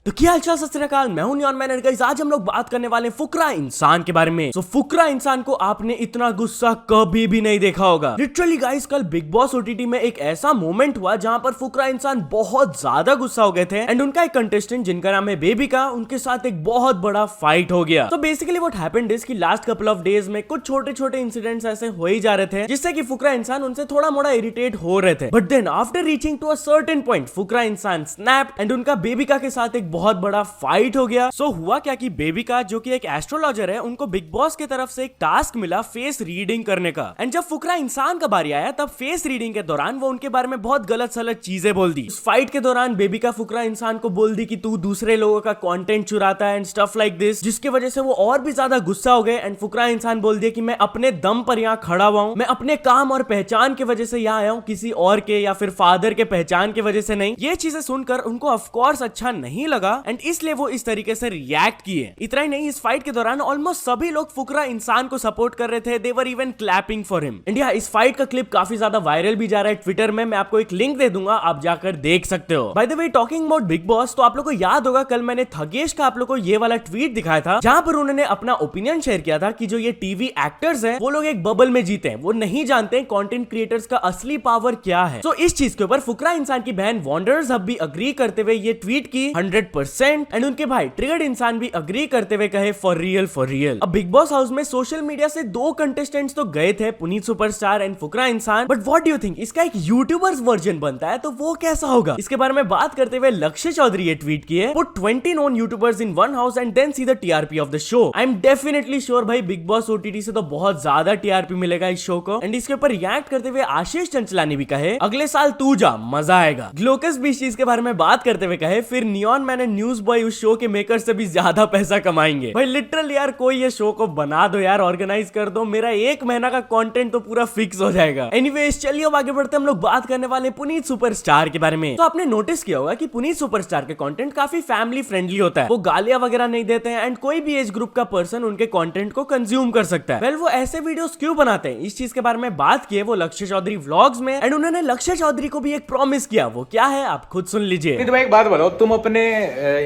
तो क्या हालचाल, सत श्री अकाल, मैं हूं नियॉन मैन एंड गाइस आज हम लोग बात करने वाले हैं फुकरा इंसान के बारे में। तो फुकरा इंसान को आपने इतना गुस्सा कभी भी नहीं देखा होगा। लिटरली गाइस कल बिग बॉस ओटीटी में एक ऐसा मोमेंट हुआ जहां पर फुकरा इंसान बहुत ज्यादा गुस्सा हो गए थे एंड उनका एक कंटेस्टेंट जिनका नाम है बेबिका, उनके साथ एक बहुत बड़ा फाइट हो गया। तो बेसिकली व्हाट हैपेंड इज कि लास्ट कपल ऑफ डेज में कुछ छोटे छोटे इंसिडेंट्स ऐसे हो ही जा रहे थे जिससे कि फुकरा इंसान उनसे थोड़ा मोड़ा इरिटेट हो रहे थे। But then after reaching to a certain point Fukra Insaan snapped and उनका बेबिका के साथ एक बहुत बड़ा फाइट हो गया। सो हुआ क्या कि बेबिका जो कि एक एस्ट्रोलॉजर है, उनको बिग बॉस की तरफ से एक टास्क मिला फेस रीडिंग करने का। एंड जब फुकरा इंसान का बारी आया तब फेस रीडिंग के दौरान वो उनके बारे में बहुत गलत सलत चीजें बोल दी। उस फाइट के दौरान बेबिका फुकरा इंसान को बोल दी कि तू दूसरे लोगों का कंटेंट चुराता है एंड स्टफ लाइक दिस, जिसकी वजह से वो और भी ज्यादा गुस्सा हो गए एंड फुकरा इंसान बोल दिया कि मैं अपने दम पर यहाँ खड़ा हुआ हूँ, मैं अपने काम और पहचान की वजह से यहाँ आया हूँ, किसी और के या फिर फादर के पहचान की वजह से नहीं। ये चीजें सुनकर उनको ऑफकोर्स अच्छा नहीं लगा एंड इसलिए वो इस तरीके से रिएक्ट किए। इतना ही नहीं, इस फाइट के दौरान ऑलमोस्ट सभी लोग फुकरा इंसान को सपोर्ट कर रहे थे। They were even clapping for him. India इस फाइट का क्लिप काफी ज्यादा वायरल भी जा रहा है ट्विटर में। मैं आपको एक लिंक दे दूंगा, आप जाकर देख सकते हो। By the way talking about big boss, तो आप लोगों को याद होगा कल मैंने थगेश का आप लोगों को ये वाला ट्वीट दिखाया था जहां पर उन्होंने अपना ओपिनियन शेयर किया था कि जो ये टीवी एक्टर्स हैं वो लोग एक बबल में जीते हैं, वो नहीं जानते कंटेंट क्रिएटर्स का असली पावर क्या है। तो इस चीज के ऊपर फुकरा इंसान की बहन वॉन्डर्स हब भी अग्री करते हुए ये ट्वीट की 100% एंड उनके भाई ट्रिगर्ड इंसान भी अग्री करते हुए कहे फॉर रियल फॉर रियल। अब बिग बॉस हाउस में सोशल मीडिया से दो कंटेस्टेंट्स तो गए थे, पुनीत सुपरस्टार एंड फुकरा इंसान, but what do you think इसका एक यूट्यूबर्स वर्जन बनता है तो वो कैसा होगा? इसके बारे में बात करते हुए लक्ष्य चौधरी ये ट्वीट किए, put 20 known YouTubers in one house and then see the TRP of the show. I am definitely sure भाई बिग बॉस ओटीटी से तो बहुत ज्यादा टीआरपी मिलेगा इस शो को। एंड इसके ऊपर रिएक्ट करते हुए आशीष चंचलानी भी कहे अगले साल तू जा, मजा आएगा। ग्लोकस भी इस चीज के बारे में बात करते हुए कहे फिर neon man and news boy उस शो के मेकर से भी ज्यादा पैसा कमाएंगे। भाई लिटरली यार कोई ये शो को बना दो यार, ऑर्गेनाइज कर दो, मेरा एक महीना का कंटेंट तो पूरा फिक्स हो जाएगा। एनीवेज चलिए अब आगे बढ़ते हम लोग बात करने वाले पुनीत सुपरस्टार के बारे में। तो आपने नोटिस किया होगा कि पुनीत सुपरस्टार के कंटेंट काफी फैमिली फ्रेंडली होता है, वो गालियां वगैरह नहीं देते हैं एंड कोई भी एज ग्रुप का पर्सन उनके कंटेंट को कंज्यूम कर सकता है। वेल वो ऐसे वीडियोस क्यों बनाते हैं, इस चीज के बारे में बात किए वो लक्ष्य चौधरी व्लॉग्स में एंड उन्होंने लक्ष्य चौधरी को भी एक प्रॉमिस किया। वो क्या है आप खुद सुन लीजिए। तो मैं एक बात बताओ, तुम अपने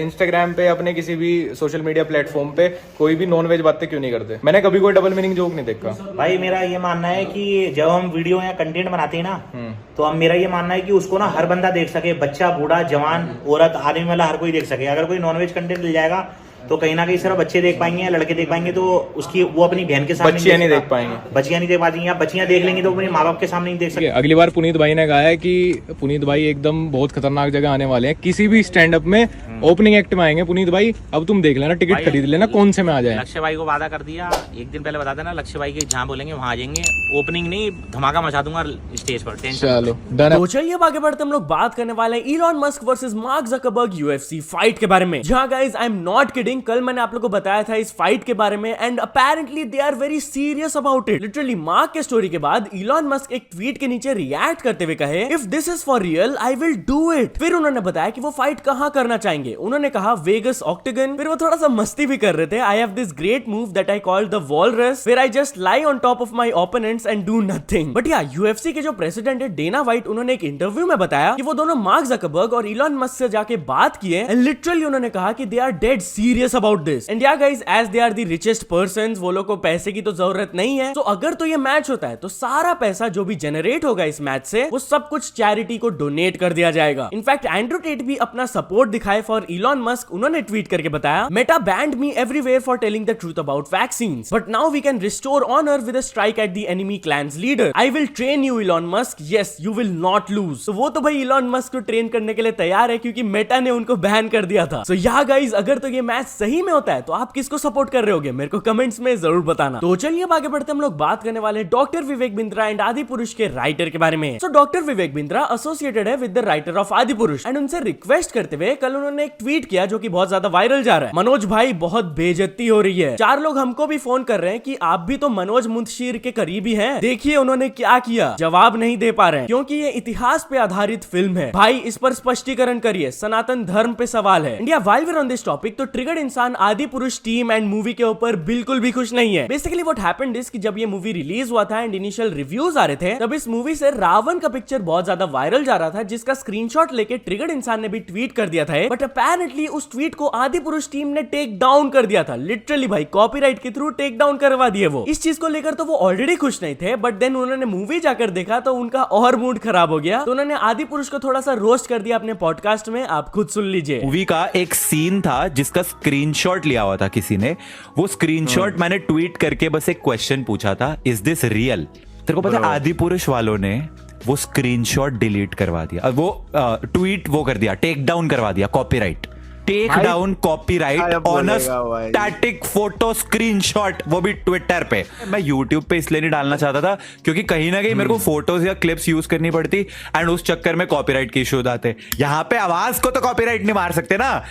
इंस्टाग्राम पे अपने किसी भी सोशल मीडिया प्लेटफॉर्म पे कोई भी नॉन वेज बातें क्यों नहीं करते? मैंने कभी कोई डबल मीनिंग जोक नहीं देखा। भाई मेरा ये मानना है कि जब हम वीडियो या कंटेंट बनाते हैं ना, तो अब मेरा ये मानना है कि उसको ना हर बंदा देख सके, बच्चा, बूढ़ा, जवान, औरत, आदमी वाला हर कोई देख सके। अगर कोई नॉनवेज कंटेंट मिल जाएगा तो कहीं ना कहीं सिर्फ बच्चे देख पाएंगे, लड़के देख पाएंगे, तो उसकी वो अपनी बहन के सामने बच्चियां नहीं देख पाएंगे, बच्चियां नहीं देख पाएंगी, या बच्चियां देख लेंगी तो अपने माँ बाप के सामने नहीं देख सकते। अगली बार पुनीत भाई ने कहा है कि पुनीत भाई एकदम बहुत खतरनाक जगह आने वाले हैं, किसी भी स्टैंड अप में ओपनिंग एक्ट में आएंगे पुनीत भाई। अब तुम देख लेना, टिकट खरीद लेना कौन से में आ जाए। लक्ष्य भाई को वादा कर दिया, एक दिन पहले बता देना, लक्ष्य भाई के जहाँ बोलेंगे वहाँ आ जाएंगे। ओपनिंग नहीं, धमाका मचा दूंगा स्टेज पर। चलो डन। तो चलिए अब आगे बढ़ते हम लोग बात करने वाले हैं Elon Musk versus mark Zuckerberg UFC fight के बारे में। जहां guys I am not kidding, कल मैंने आप लोगों को बताया था इस फाइट के बारे में and apparently they are very serious about it. Literally Mark के स्टोरी के बाद इलॉन मस्क एक ट्वीट के नीचे रिएक्ट करते हुए कहे if this is for real I will do it. फिर उन्होंने बताया कि वो फाइट कहां करना चाहेंगे। उन्होंने कहा वेगस ऑक्टेगन। फिर वो थोड़ा सा मस्ती भी कर रहे थे, I have this great move that I call the walrus where I just lie on top of my opponents and do nothing. But या यूएफसी के जो प्रेसिडेंट है डेना व्हाइट, उन्होंने एक इंटरव्यू में बताया कि वो दोनों मार्क ज़करबर्ग और इलॉन मस्क से जाके बात किए एंड लिटरली उन्होंने कहा कि they are dead serious about this and yeah guys as they are the richest persons, वो लोग को पैसे की तो जरूरत नहीं है। तो अगर तो ये मैच होता है तो सारा पैसा जो भी जनरेट होगा इस मैच से वो सब कुछ चैरिटी को डोनेट कर दिया जाएगा। इनफैक्ट एंड्रू टेट भी अपना सपोर्ट दिखाए फॉर इलॉन मस्क। उन्होंने ट्वीट करके बताया Meta banned me everywhere for telling the truth about vaccines but now we can restore honour with a strike at the enemy clan's leader. I will train you Elon Musk, yes you will not lose. तो वो तो भाई Elon Musk को train करने के लिए तैयार है क्योंकि मेटा ने उनको बैन कर दिया था। सो या गाइस अगर तो ये मैच सही में होता है तो आप किसको सपोर्ट कर रहे होगे मेरे को कमेंट्स में जरूर बताना। तो चलिए अब आगे बढ़ते हम लोग बात करने वाले डॉक्टर विवेक बिंद्रा एंड आदि पुरुष के राइटर के बारे में। So doctor Vivek Bindra associated है विद द राइटर ऑफ आदि पुरुष एंड उनसे रिक्वेस्ट करते हुए कल उन्होंने एक ट्वीट किया जो कि बहुत ज्यादा वायरल जा रहा है। मनोज भाई बहुत बेइज्जती हो रही है, 4 लोग हमको भी फोन कर रहे हैं कि आप भी तो मनोज मुंशीर के करीबी हैं, देखिए उन्होंने क्या किया, जवाब नहीं दे पा रहे हैं क्योंकि ये इतिहास पे आधारित फिल्म है। भाई इस पर स्पष्टीकरण करिए, सनातन धर्म पे सवाल है। India while we on this topic, तो ट्रिगर्ड ट्रिगर्ड इंसान आदि पुरुष टीम एंड मूवी के ऊपर बिल्कुल भी खुश नहीं है। बेसिकली व्हाट हैपेंड इज कि जब ये मूवी रिलीज हुआ था एंड इनिशियल रिव्यूज आ रहे थे, तब इस मूवी से रावण का पिक्चर बहुत ज्यादा वायरल जा रहा था, जिसका स्क्रीनशॉट लेके ट्रिगर्ड इंसान ने भी ट्वीट कर दिया था। बट अपेरेंटली उस ट्वीट को आदि पुरुष टीम ने टेक डाउन कर दिया था। लिटरली भाई कॉपीराइट के थ्रू टेक डाउन करवा दिए वो। इस चीज को लेकर तो वो ऑलरेडी खुश नहीं थे, बट देन उन्होंने मूवी जाकर देखा तो उनका और मूड खराब हो गया, तो उन्होंने आदि पुरुष को थोड़ा सा रोस्ट कर दिया अपने पॉडकास्ट में। आप खुद सुन लीजिए। मूवी का एक सीन था जिसका स्क्रीनशॉट लिया हुआ था किसी ने। वो स्क्रीनशॉट मैंने ट्वीट करके बस एक क्वेश्चन पूछा था, इज दिस रियल? तेरे को पता है आदि पुरुष वालों ने वो स्क्रीनशॉट डिलीट करवा दिया, वो ट्वीट वो कर दिया, टेक डाउन करवा दिया, copyright, take down copyright on a static photo screenshot, वो भी ट्विटर पे। मैं यूट्यूब पे इसलिए नहीं डालना चाहता था क्योंकि कहीं ना कहीं मेरे को फोटोज या क्लिप्स यूज करनी पड़ती एंड उस चक्कर में कॉपीराइट के इश्यूज आते। यहाँ पे आवाज को तो कॉपीराइट नहीं मार सकते ना।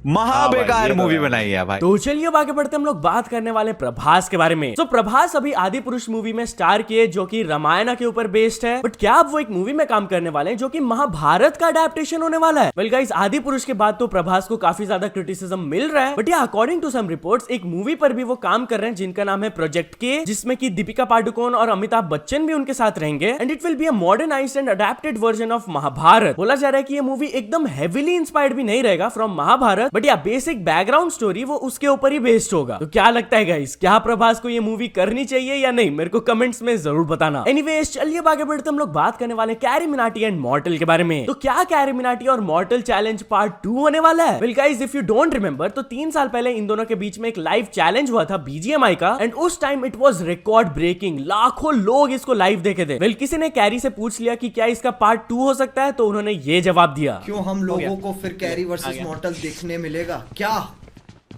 महाबेकार मूवी बनाई है भाई। तो चलिए आगे बढ़ते हम लोग बात करने वाले प्रभास के बारे में। तो प्रभास अभी आदि पुरुष मूवी में स्टार किए जो कि रामायण के ऊपर बेस्ड है, बट क्या अब वो एक मूवी में काम करने वाले हैं जो कि महाभारत का अडेप्टेशन होने वाला है? वेल गाइस, आदि पुरुष के बाद तो प्रभास को काफी ज्यादा क्रिटिसिज्म मिल रहा है, बट या अकॉर्डिंग टू सम रिपोर्ट्स एक मूवी पर भी वो काम कर रहे हैं जिनका नाम है प्रोजेक्ट के, जिसमें की दीपिका पादुकोण और अमिताभ बच्चन भी उनके साथ रहेंगे and it will be a modernised and adapted version of Mahabharat. बोला जा रहा है कि ये मूवी एकदम हेवीली इंस्पायर्ड भी नहीं रहेगा फ्रॉम महाभारत, बट या बेसिक बैकग्राउंड स्टोरी वो उसके ऊपर ही बेस्ड होगा। तो क्या लगता है गाइस, क्या प्रभास को ये मूवी करनी चाहिए या नहीं? मेरे को कमेंट्स में जरूर बताना। एनीवेज चलिए आगे बढ़ते हम लोग बात करने वाले कैरी मिनाटी एंड मॉर्टल के बारे में। तो क्या कैरी मिनाटी और मॉर्टल चैलेंज पार्ट 2 होने वाला है? Well guys, if you don't remember तो 3 साल पहले इन दोनों के बीच में एक लाइव चैलेंज हुआ था BGMI का एंड उस time it was record breaking. लाखों लोग इसको लाइव देखे थे। वेल किसी ने कैरी से पूछ लिया कि क्या इसका पार्ट 2 हो सकता है, तो उन्होंने ये जवाब दिया, क्यों हम लोगों को फिर कैरी वर्सेस मॉर्टल देखने मिलेगा क्या?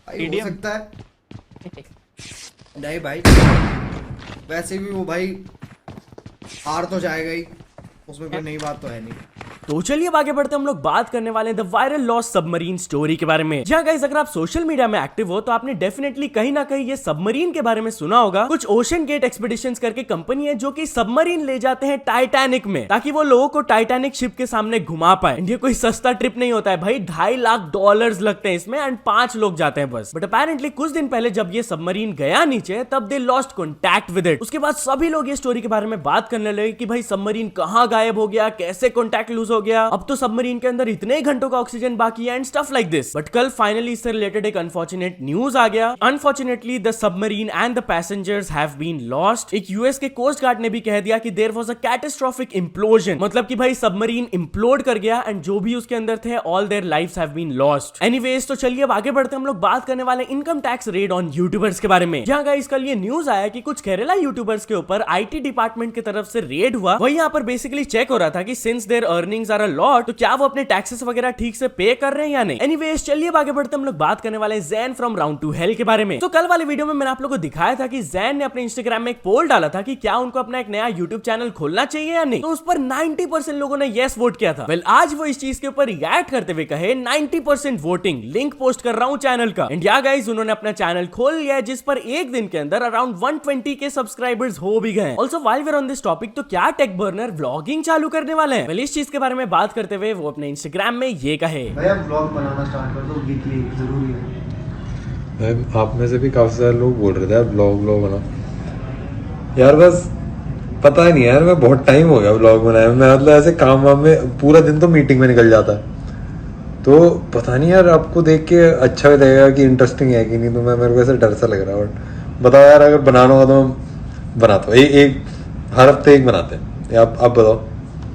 भाई हो सकता है नहीं भाई, वैसे भी वो भाई हार तो जाएगा ही, उसमें कोई नई बात तो है नहीं। तो चलिए आगे बढ़ते हम लोग बात करने वाले हैं the viral lost submarine story के बारे में। जहाँ गाइस, अगर आप सोशल मीडिया में एक्टिव हो तो आपने डेफिनेटली कहीं ना कहीं ये सबमरीन के बारे में सुना होगा। कुछ ओशन गेट एक्सपीडिशंस करके कंपनी है जो कि सबमरीन ले जाते हैं टाइटैनिक में, ताकि वो लोगों को टाइटैनिक शिप के सामने घुमा पाए। ये कोई सस्ता ट्रिप नहीं होता है भाई, $2.5 लाख लगते हैं इसमें एंड 5 लोग जाते हैं बस। बट अपेरेंटली कुछ दिन पहले जब ये सबमरीन गया नीचे, तब they lost contact with it. उसके बाद सभी लोग ये स्टोरी के बारे में बात करने लगे कि भाई सबमरीन कहाँ गायब हो गया, कैसे कॉन्टैक्ट लूज हो गया, अब तो सबमरीन के अंदर इतने घंटों का ऑक्सीजन बाकी है and stuff like this. But कल फाइनली इससे रिलेटेड एक अनफॉर्चुनेट न्यूज आ गया। Unfortunately the submarine and the passengers have been lost. एक यूएस के कोस्ट गार्ड ने भी कह दिया कि there was a catastrophic implosion, मतलब कि भाई सबमरीन इम्प्लोड कर गया एंड जो भी उसके अंदर थे all their lives have been lost. Anyways तो चलिए अब आगे बढ़ते हम लोग बात करने वाले income tax raid on YouTubers के बारे में। जहां गाइस कल ये न्यूज आया कि कुछ केरला यूट्यूबर्स के ऊपर आईटी डिपार्टमेंट की तरफ से रेड हुआ। वही यहाँ पर बेसिकली चेक हो रहा था कि since their earnings are a lot, तो क्या वो अपने टैक्सेस वगैरह ठीक से पे कर रहे हैं या नहीं। एनीवेज चलिए आगे बढ़ते हम लोग बात करने वाले ज़ैन फ्रॉम राउंड टू हेल के बारे में। तो कल वाले वीडियो में मैंने आप लोगों को दिखाया था कि ज़ैन ने अपने इंस्टाग्राम में एक पोल डाला था कि क्या उनको अपना एक नया यूट्यूब चैनल खोलना चाहिए या नहीं, तो उस पर 90% लोगों ने यस वोट किया था। वेल आज वो इस चीज के ऊपर रिएक्ट करते हुए कहे 90% वोटिंग, लिंक पोस्ट कर रहा हूं चैनल का। एंड या गाइस, उन्होंने अपना चैनल खोल लिया है जिस पर एक दिन के अंदर अराउंड 120 के सब्सक्राइबर्स हो भी गए। Also while we are on this topic, तो क्या टेक बर्नर व्लॉगिंग चालू करने वाले हैं? वेल इस चीज के बारे में बात करते हुए वो अपने इंस्टाग्राम में ये कहे, भैया ब्लॉग बनाना स्टार्ट कर दो, वीकली जरूरी है। आप में से भी काफी सारे लोग बोल रहे थे यार ब्लॉग बना यार, बस पता ही नहीं यार, मैं बहुत टाइम हो गया ब्लॉग बनाए। मैं मतलब ऐसे काम वाम में पूरा दिन तो मीटिंग में निकल जाता है, तो पता नहीं यार आपको देख के अच्छा लगेगा कि इंटरेस्टिंग है कि नहीं, तो मेरे को ऐसे डर सा लग रहा है। बट बताओ यार, अगर बनाना होगा तो बनाता हूँ, एक हर हफ्ते एक बनाते हैं। आप बताओ।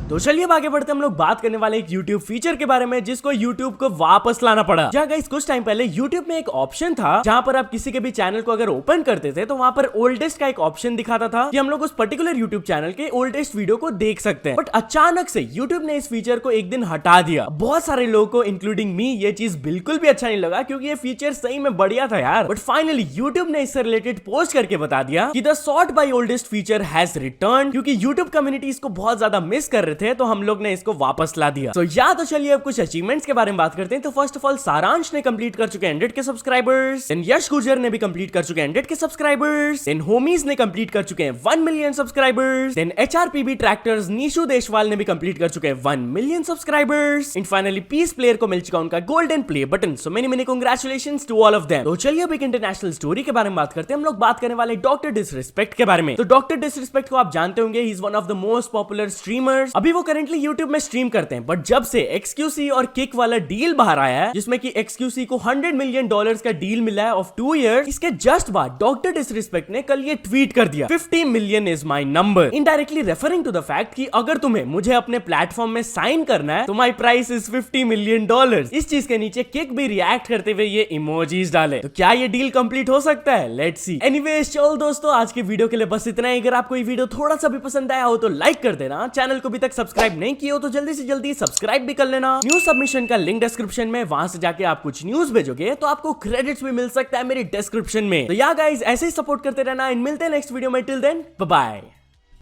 तो चलिए आगे बढ़ते हम लोग बात करने वाले एक YouTube फीचर के बारे में जिसको YouTube को वापस लाना पड़ा। जहाँ गाइस कुछ टाइम पहले YouTube में एक ऑप्शन था जहाँ पर आप किसी के भी चैनल को अगर ओपन करते थे तो वहाँ पर ओल्डेस्ट का एक ऑप्शन दिखाता था कि हम लोग उस पर्टिकुलर YouTube चैनल के ओल्डेस्ट वीडियो को देख सकते हैं। बट अचानक से YouTube ने इस फीचर को एक दिन हटा दिया। बहुत सारे लोगों को इंक्लूडिंग मी ये चीज बिल्कुल भी अच्छा नहीं लगा क्योंकि ये फीचर सही में बढ़िया था यार। बट फाइनली YouTube ने इससे रिलेटेड पोस्ट करके बता दिया कि the sort by oldest feature has return, क्योंकि YouTube कम्युनिटी इसको बहुत ज्यादा मिस कर रहे रहे थे तो हम लोग ने इसको वापस ला दिया। तो या तो चलिए अब कुछ अचीवमेंट्स के बारे में बात करते हैं। तो फर्स्ट ऑफ ऑल सारांश ने कंप्लीट कर चुके हैं 100 के सब्सक्राइबर्स, देन यश गुर्जर ने भी कंप्लीट कर चुके हैं 100 के सब्सक्राइबर्स, देन होमीज ने कंप्लीट कर चुके हैं 1 million subscribers, then HRPB tractors Nishu Deshwal ने भी कंप्लीट कर चुके हैं 1 million subscribers, and finally Peace Player को मिल चुका उनका golden play button. So many congratulations to all of them. तो चलिए अब एक इंटरनेशनल स्टोरी के बारे में बात करते हैं। हम लोग बात करने वाले डॉक्टर डिसरिस्पेक्ट के बारे में। तो डॉक्टर डिसरिस्पेक्ट को आप जानते होंगे, he is one of the most popular streamers. अभी वो करंटली यूट्यूब में स्ट्रीम करते हैं, बट जब से एक्सक्यूसी और किक वाला डील बाहर आया है, जिसमें कि एक्सक्यूसी को $100 मिलियन का डील मिला है ऑफ 2 years, इसके जस्ट बाद डॉक्टर डिसरिस्पेक्ट ने कल ये ट्वीट कर दिया 50 million is my number, indirectly referring to the fact कि अगर तुम्हें मुझे अपने प्लेटफॉर्म में साइन करना है तो माई प्राइस इज $50 मिलियन। इस चीज के नीचे किक भी रिएक्ट करते हुए ये इमोजीज डाले। तो क्या ये डील कंप्लीट हो सकता है? Let's see. एनीवेज चलो दोस्तों, आज के वीडियो के लिए बस इतना ही। अगर आपको ये वीडियो थोड़ा सा भी पसंद आया हो तो लाइक कर देना, चैनल को अभी तक सब्सक्राइब नहीं किया हो तो जल्दी से जल्दी सब्सक्राइब भी कर लेना। न्यूज सबमिशन का लिंक डिस्क्रिप्शन में, वहां से जाके आप कुछ न्यूज भेजोगे तो आपको क्रेडिट्स भी मिल सकता है मेरी डिस्क्रिप्शन में। तो या गाइस ऐसे ही सपोर्ट करते रहना, मिलते हैं नेक्स्ट वीडियो में। Till then bye bye.